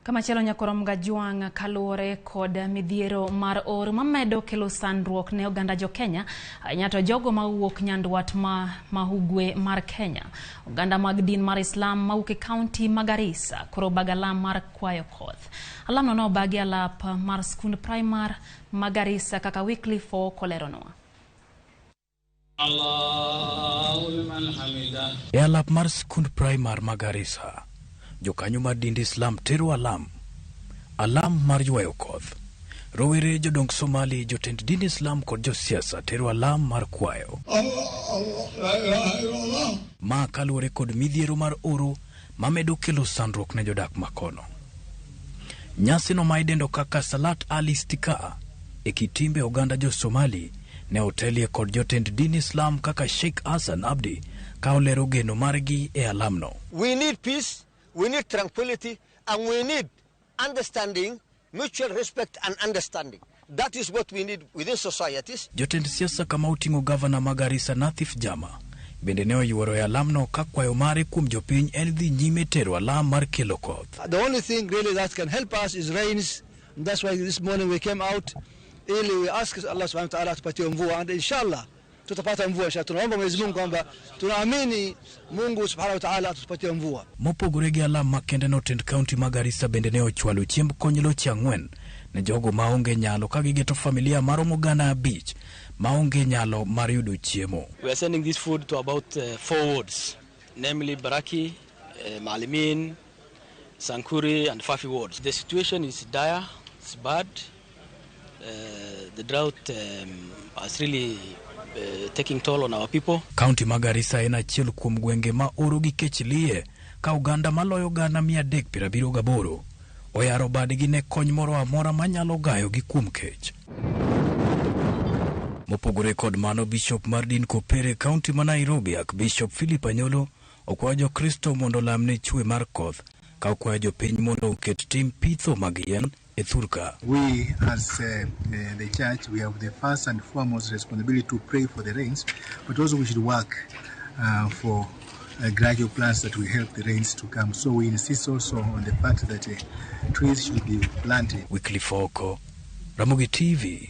Kama chelo nyakorom gajuang kalore kod midhiero mar or mamedo kelo sandruok ne oganda jo Kenya nyato jogo mawuok nyandwat mahugwe mar Kenya. Oganda mag din mar Islam mawuok e kaunti ma Garissa koro bagalam mar kwayo koth. Alam no bagi alap mar skund primar ma Garissa kaka weekly for koleronoa. E alap mar skund primar ma Garissa, jokanyo mar din Islam tero alam mar ywayo koth. Rowere jodong Somali jotend din Islam kod josiasa tero alam mar kwayo. Ma kalure kod midhiero mar oro mamedo kelo sandruok ne jodak makono. Nyasi no maidendo kaka Salat Alistika e kitimbe oganda jo Somali ne hotelie kod jotend din Islam kaka Sheikh Hassan Abdi ka olero geno margi e alamno. We need peace, we need tranquility, and we need understanding, mutual respect and understanding. That is what we need within societies. Jotend siasa kama utingo governor Magarissa Nathif Jama bende ne oyuoro e alamno ka kwayo mare kuom jopiny en dhi nyime tero alam mar kelo koth. The only thing really that can help us is rains. And that's why this morning we came out early. We ask Allah subhanahu wa ta'ala tupatie mvua, and inshallah tutapata mvua. Tunaomba Mwenyezi Mungu kwamba tunaamini Mungu subhanahu wa ta'ala tupatie mvua. Mopogore gi alam makende no tend county ma Garissa bende ne ochwalo chiemb konylo chiang'wen ne jogo maonge nyalo ka gigeto familia maromo gana abich maonge nyalo mar yudo chiemo. We are sending this food to about 4 wards, namely Baraki, Malimin, Sankuri and Fafi wards. The situation is dire, it's bad. The drought has really taking toll on our people. County ma Garissa en achiel kuom gwenge ma oro gi kech liye ka oganda maloyo gana 378 oyaro badgi ne kony moro amora manyalo gayo gi kuom kech. Mopogore kod mano, Bishop mar din Kopere County ma Nairobi Bishop Philip Anyolo okwayo jokristo mondo lamne chwe mar koth ka okwayo jopiny mondo oket tim pitho mag yien e thurka. We as the church, we have the first and foremost responsibility to pray for the rains, but also we should work for gradual plans that will help the rains to come. So we insist also on the fact that trees should be planted. Weekly Foko, Ramogi TV.